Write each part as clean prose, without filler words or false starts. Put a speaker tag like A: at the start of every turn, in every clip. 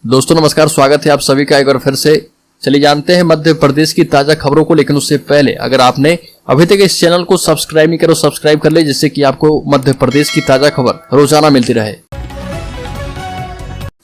A: दोस्तों नमस्कार, स्वागत है आप सभी का एक बार फिर से। चलिए जानते हैं मध्य प्रदेश की ताजा खबरों को, लेकिन उससे पहले अगर आपने अभी तक इस चैनल को सब्सक्राइब नहीं करो, सब्सक्राइब कर ले, जिससे कि आपको मध्य प्रदेश की ताजा खबर रोजाना मिलती रहे।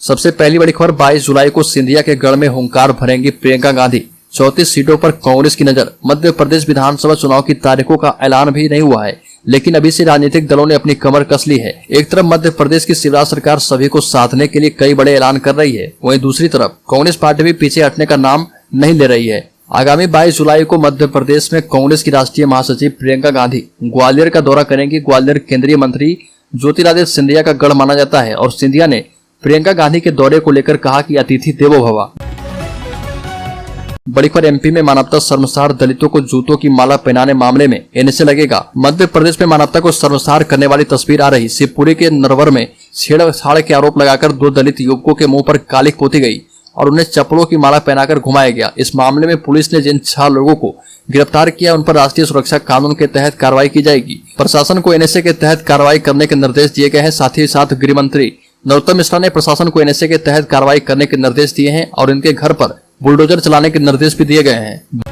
A: सबसे पहली बड़ी खबर, 22 जुलाई को सिंधिया के गढ़ में हुंकार भरेंगी प्रियंका गांधी। 34 सीटों पर कांग्रेस की नजर। मध्य प्रदेश विधानसभा चुनाव की तारीखों का ऐलान भी नहीं हुआ है, लेकिन अभी से राजनीतिक दलों ने अपनी कमर कस ली है। एक तरफ मध्य प्रदेश की शिवराज सरकार सभी को साधने के लिए कई बड़े ऐलान कर रही है, वहीं दूसरी तरफ कांग्रेस पार्टी भी पीछे हटने का नाम नहीं ले रही है। आगामी 22 जुलाई को मध्य प्रदेश में कांग्रेस की राष्ट्रीय महासचिव प्रियंका गांधी ग्वालियर का दौरा करेंगी। ग्वालियर केंद्रीय मंत्री ज्योतिरादित्य सिंधिया का गढ़ माना जाता है और सिंधिया ने प्रियंका गांधी के दौरे को लेकर कहा कि अतिथि देवो भव। बड़ी खबर, एमपी में मानवता शर्मसार, दलितों को जूतों की माला पहनाने मामले में एनएसए लगेगा। मध्य प्रदेश में मानवता को शर्मसार करने वाली तस्वीर आ रही। शिवपुरी के नरवर में छेड़छाड़ के आरोप लगाकर 2 दलित युवकों के मुंह पर कालिख पोती गई और उन्हें चप्पलों की माला पहनाकर घुमाया गया। इस मामले में पुलिस ने जिन 6 लोगों को गिरफ्तार किया उन पर राष्ट्रीय सुरक्षा कानून के तहत कार्रवाई की जाएगी। प्रशासन को एनएसए के तहत कार्रवाई करने के निर्देश दिए गए हैं। साथ ही साथ गृह मंत्री नरोत्तम मिश्रा ने प्रशासन को एनएसए के तहत कार्रवाई करने के निर्देश दिए हैं और इनके घर पर बुलडोजर चलाने के निर्देश भी दिए गए हैं।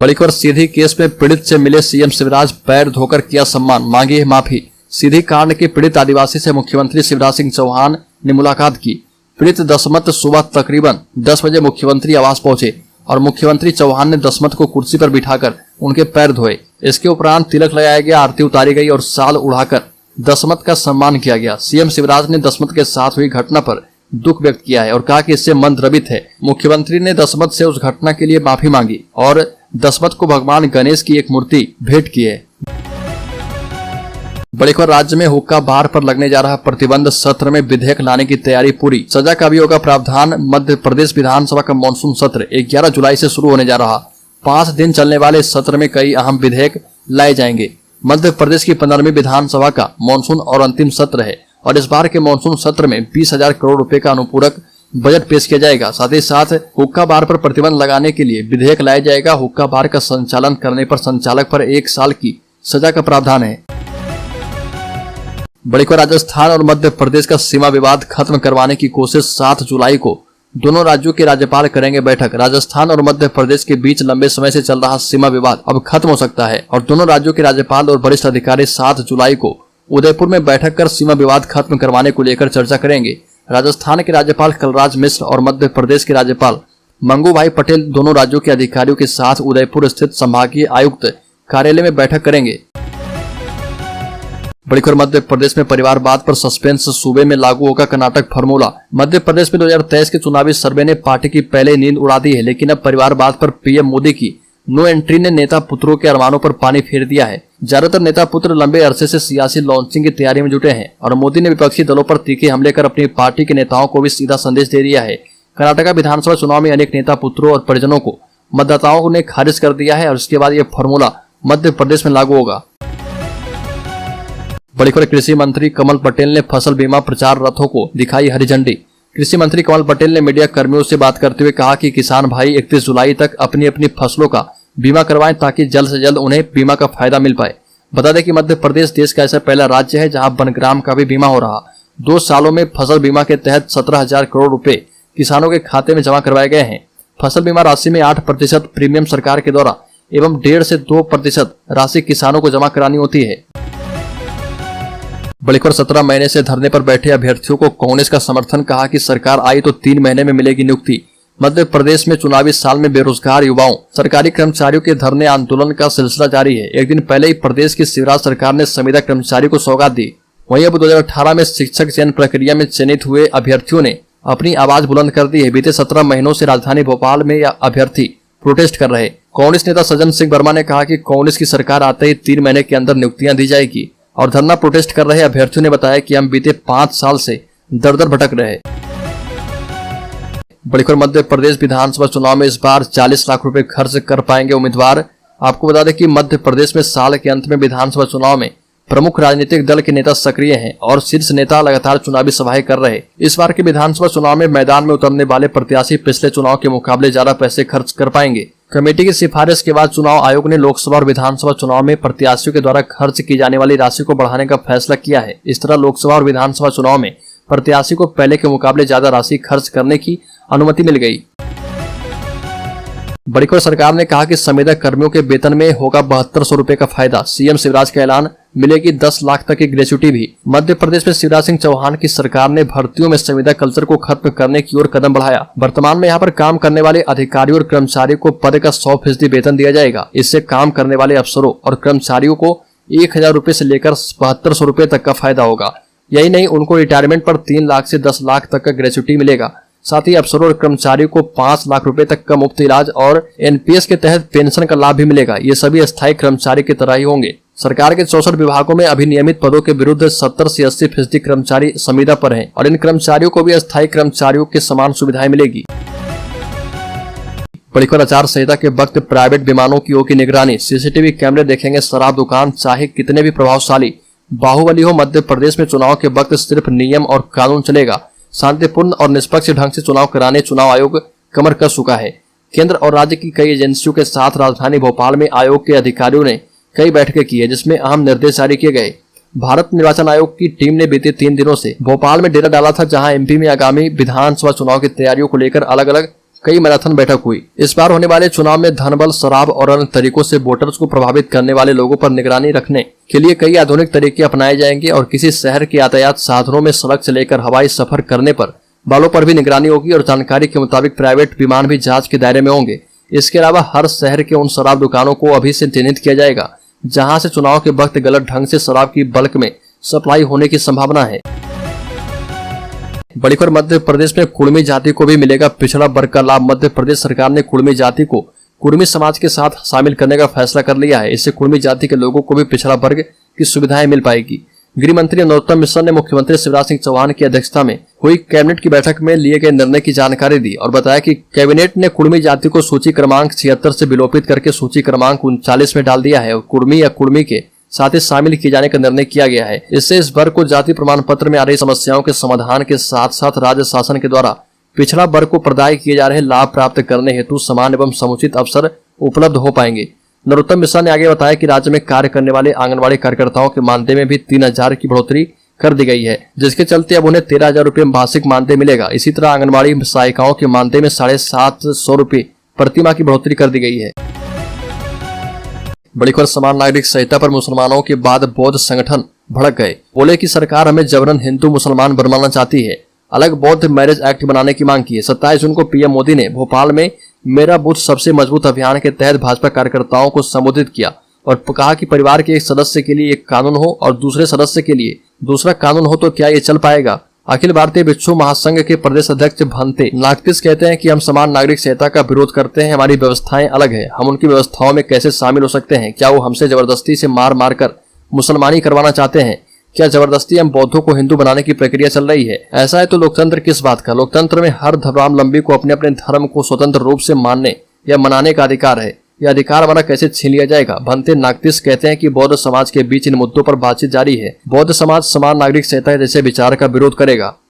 A: बड़ी खबर, सीधी केस में पीड़ित से मिले सीएम शिवराज, पैर धोकर किया सम्मान, मांगी है माफी। सीधी कांड के पीड़ित आदिवासी से मुख्यमंत्री शिवराज सिंह चौहान ने मुलाकात की। पीड़ित दसमत सुबह तकरीबन 10 बजे मुख्यमंत्री आवास पहुंचे और मुख्यमंत्री चौहान ने दसमत को कुर्सी पर बिठाकर उनके पैर धोए। इसके उपरांत तिलक लगाया गया, आरती उतारी गई और शाल उड़ाकर दसमत का सम्मान किया गया। सीएम शिवराज ने दसमत के साथ हुई घटना पर दुख व्यक्त किया है और कहा कि इससे मन द्रवित है। मुख्यमंत्री ने दसमत से उस घटना के लिए माफी मांगी और दसमत को भगवान गणेश की एक मूर्ति भेंट की है। बड़ी खबर, राज्य में हुक्का बार पर लगने जा रहा प्रतिबंध, सत्र में विधेयक लाने की तैयारी पूरी। सजा का भी होगा प्रावधान। मध्य प्रदेश विधानसभा का मानसून सत्र 11 जुलाई से शुरू होने जा रहा। 5 दिन चलने वाले इस सत्र में कई अहम विधेयक लाए जाएंगे। मध्य प्रदेश की 15वीं विधानसभा का मानसून और अंतिम सत्र है और इस बार के मानसून सत्र में 20,000 करोड़ रुपए का अनुपूरक बजट पेश किया जाएगा। साथ ही साथ हुक्का बार पर प्रतिबंध लगाने के लिए विधेयक लाया जाएगा। हुक्का बार का संचालन करने पर संचालक पर 1 साल की सजा का प्रावधान है। बड़ी खबर, राजस्थान और मध्य प्रदेश का सीमा विवाद खत्म करवाने की कोशिश। 7 जुलाई को दोनों राज्यों के राज्यपाल करेंगे बैठक। राजस्थान और मध्य प्रदेश के बीच लंबे समय से चल रहा सीमा विवाद अब खत्म हो सकता है और दोनों राज्यों के राज्यपाल और वरिष्ठ अधिकारी 7 जुलाई को उदयपुर में बैठक कर सीमा विवाद खत्म करवाने को लेकर चर्चा करेंगे। राजस्थान के राज्यपाल कलराज मिश्र और मध्य प्रदेश के राज्यपाल मंगूभाई पटेल दोनों राज्यों के अधिकारियों के साथ उदयपुर स्थित संभागीय आयुक्त कार्यालय में बैठक करेंगे। बड़ी खबर, मध्य प्रदेश में परिवारवाद पर सस्पेंस, सूबे में लागू होगा कर्नाटक फार्मूला। मध्य प्रदेश में 2023 के चुनावी सर्वे ने पार्टी की पहले नींद उड़ा दी है, लेकिन अब परिवारवाद पर पीएम मोदी की नो एंट्री ने नेता पुत्रों के अरमानों पर पानी फेर दिया है। ज्यादातर नेता पुत्र लंबे अरसे से सियासी लॉन्चिंग की तैयारी में जुटे हैं और मोदी ने विपक्षी दलों पर तीखे हमले कर अपनी पार्टी के नेताओं को भी सीधा संदेश दे दिया है। कर्नाटक विधानसभा चुनाव में अनेक नेता पुत्रों और परिजनों को मतदाताओं ने खारिज कर दिया है और इसके बाद यह फार्मूला मध्य प्रदेश में लागू होगा। बड़ी खबर, कृषि मंत्री कमल पटेल ने फसल बीमा प्रचार रथों को दिखाई हरी झंडी। कृषि मंत्री कमल पटेल ने मीडिया कर्मियों से बात करते हुए कहा कि किसान भाई 31 जुलाई तक अपनी अपनी फसलों का बीमा करवाएं ताकि जल्द से जल्द उन्हें बीमा का फायदा मिल पाए। बता दें कि मध्य प्रदेश देश का ऐसा पहला राज्य है जहां वनग्राम का भी बीमा हो रहा। 2 सालों में फसल बीमा के तहत 17,000 करोड़ रुपए किसानों के खाते में जमा करवाए गए हैं। फसल बीमा राशि में 8% प्रीमियम सरकार के द्वारा एवं 1.5 से 2% राशि किसानों को जमा करानी होती है। बड़ी खबर, 17 महीने से धरने पर बैठे अभ्यर्थियों को कांग्रेस का समर्थन, कहा कि सरकार आई तो 3 महीने में मिलेगी नियुक्ति। मध्य प्रदेश में चुनावी साल में बेरोजगार युवाओं, सरकारी कर्मचारियों के धरने आंदोलन का सिलसिला जारी है। एक दिन पहले ही प्रदेश की शिवराज सरकार ने संविदा कर्मचारियों को सौगात दी। वहीं अब 2018 में शिक्षक चयन प्रक्रिया में चयनित हुए अभ्यर्थियों ने अपनी आवाज बुलंद कर दी है। बीते 17 महीनों से राजधानी भोपाल में यह अभ्यर्थी प्रोटेस्ट कर रहे। कांग्रेस नेता सज्जन सिंह वर्मा ने कहा कि कांग्रेस की सरकार आते ही 3 महीने के अंदर नियुक्तियां दी जाएगी और धरना प्रोटेस्ट कर रहे अभ्यर्थियों ने बताया कि हम बीते 5 साल से दर-दर भटक रहे। बड़ी खबर, मध्य प्रदेश विधानसभा चुनाव में इस बार 40 लाख रुपए खर्च कर पाएंगे उम्मीदवार। आपको बता दें कि मध्य प्रदेश में साल के अंत में विधानसभा चुनाव में प्रमुख राजनीतिक दल के नेता सक्रिय हैं और शीर्ष नेता लगातार चुनावी सभाएं कर रहे। इस बार के विधानसभा चुनाव में मैदान में उतरने वाले प्रत्याशी पिछले चुनाव के मुकाबले ज्यादा पैसे खर्च कर पाएंगे। कमेटी की सिफारिश के बाद चुनाव आयोग ने लोकसभा और विधानसभा चुनाव में प्रत्याशियों के द्वारा खर्च की जाने वाली राशि को बढ़ाने का फैसला किया है। इस तरह लोकसभा और विधानसभा चुनाव में प्रत्याशी को पहले के मुकाबले ज्यादा राशि खर्च करने की अनुमति मिल गई। बड़ी खबर, सरकार ने कहा कि संविदा कर्मियों के वेतन में होगा 7200 रुपए का फायदा। सीएम शिवराज का ऐलान, मिलेगी 10 लाख तक की ग्रेच्युटी भी। मध्य प्रदेश में शिवराज सिंह चौहान की सरकार ने भर्तियों में संविदा कल्चर को खत्म करने की ओर कदम बढ़ाया। वर्तमान में यहाँ पर काम करने वाले अधिकारियों और कर्मचारियों को पद का 100% वेतन दिया जाएगा। इससे काम करने वाले अफसरों और कर्मचारियों को 1000 रुपए से लेकर 7200 रुपए तक का फायदा होगा। यही नहीं, उनको रिटायरमेंट पर 3 लाख से 10 लाख तक का ग्रेच्युटी मिलेगा। साथ ही अफसरों और कर्मचारियों को 5 लाख रुपए तक का मुफ्त इलाज और एनपीएस के तहत पेंशन का लाभ भी मिलेगा। ये सभी अस्थायी कर्मचारी की तरह ही होंगे। सरकार के 64 विभागों में अभी नियमित पदों के विरुद्ध 70 से 80% कर्मचारी संविदा पर हैं और इन कर्मचारियों को भी अस्थायी कर्मचारियों के समान सुविधाएं मिलेगी। बड़ी खबर, आचार संहिता के वक्त प्राइवेट विमानों की होगी निगरानी। सीसीटीवी कैमरे देखेंगे शराब दुकान, चाहे कितने भी प्रभावशाली बाहुबली हो। मध्य प्रदेश में चुनाव के वक्त सिर्फ नियम और कानून चलेगा। शांतिपूर्ण और निष्पक्ष ढंग से चुनाव कराने चुनाव आयोग कमर कस चुका है। केंद्र और राज्य की कई एजेंसियों के साथ राजधानी भोपाल में आयोग के अधिकारियों ने कई बैठकें की है, जिसमें अहम निर्देश जारी किए गए। भारत निर्वाचन आयोग की टीम ने बीते 3 दिनों से भोपाल में डेरा डाला था, जहां एमपी में आगामी विधानसभा चुनाव की तैयारियों को लेकर अलग अलग कई मैराथन बैठक हुई। इस बार होने वाले चुनाव में धनबल, शराब और अन्य तरीकों से वोटर्स को प्रभावित करने वाले लोगों पर निगरानी रखने के लिए कई आधुनिक तरीके अपनाए जाएंगे और किसी शहर के यातायात साधनों में सड़क से लेकर हवाई सफर करने पर वालों पर भी निगरानी होगी और जानकारी के मुताबिक प्राइवेट विमान भी जांच के दायरे में होंगे। इसके अलावा हर शहर के उन शराब दुकानों को अभी से चिन्हित किया जाएगा जहां से चुनाव के वक्त गलत ढंग से शराब की बल्क में सप्लाई होने की संभावना है। बड़ी खबर, मध्य प्रदेश में कुर्मी जाति को भी मिलेगा पिछड़ा वर्ग का लाभ। मध्य प्रदेश सरकार ने कुर्मी जाति को कुर्मी समाज के साथ शामिल करने का फैसला कर लिया है। इससे कुर्मी जाति के लोगों को भी पिछड़ा वर्ग की सुविधाएं मिल पाएगी। गृह मंत्री नरोत्तम मिश्रा ने मुख्यमंत्री शिवराज सिंह चौहान की अध्यक्षता में हुई कैबिनेट की बैठक में लिए गए निर्णय की जानकारी दी और बताया कि कैबिनेट ने कुर्मी जाति को सूची क्रमांक 76 से विलोपित करके सूची क्रमांक 39 में डाल दिया है और कुर्मी या कुर्मी के साथ ही शामिल किए जाने का निर्णय किया गया है। इससे इस वर्ग को जाति प्रमाण पत्र में आ रही समस्याओं के समाधान के साथ साथ राज्य शासन के द्वारा पिछड़ा वर्ग को प्रदाय किए जा रहे लाभ प्राप्त करने हेतु समान एवं समुचित अवसर उपलब्ध हो पाएंगे। नरोत्तम मिश्रा ने आगे बताया कि राज्य में कार्य करने वाले आंगनबाड़ी कार्यकर्ताओं के मानदेय में भी 3000 की बढ़ोतरी कर दी गई है, जिसके चलते अब उन्हें 13,000 रुपये मासिक मानदेय मिलेगा। इसी तरह आंगनबाड़ी सहायिकाओं के मानदेय में 750 रुपये प्रतिमाह की बढ़ोतरी कर दी गई है। बड़ी खबर, समान नागरिक संहिता पर मुसलमानों के बाद बौद्ध संगठन भड़क गए। बोले कि सरकार हमें जबरन हिंदू मुसलमान बनवाना चाहती है। अलग बौद्ध मैरिज एक्ट बनाने की मांग की है। 27 जून को पीएम मोदी ने भोपाल में मेरा बूथ सबसे मजबूत अभियान के तहत भाजपा कार्यकर्ताओं को संबोधित किया और कहा कि परिवार के एक सदस्य के लिए एक कानून हो और दूसरे सदस्य के लिए दूसरा कानून हो तो क्या ये चल पाएगा। अखिल भारतीय भिक्षु महासंघ के प्रदेश अध्यक्ष भंते नागतिस कहते हैं कि हम समान नागरिक संहिता का विरोध करते हैं। हमारी व्यवस्थाएं अलग है, हम उनकी व्यवस्थाओं में कैसे शामिल हो सकते हैं? क्या वो हमसे जबरदस्ती से मार मार कर मुसलमानी करवाना चाहते हैं? क्या जबरदस्ती हम बौद्धों को हिंदू बनाने की प्रक्रिया चल रही है? ऐसा है तो लोकतंत्र किस बात का? लोकतंत्र में हर धर्मावलंबी को अपने अपने धर्म को स्वतंत्र रूप से मानने या मनाने का अधिकार है। यह अधिकार हमारा कैसे छीन लिया जाएगा? भंते नागतिस कहते हैं कि बौद्ध समाज के बीच इन मुद्दों पर बातचीत जारी है। बौद्ध समाज समान नागरिक संहिता जैसे विचार का विरोध करेगा।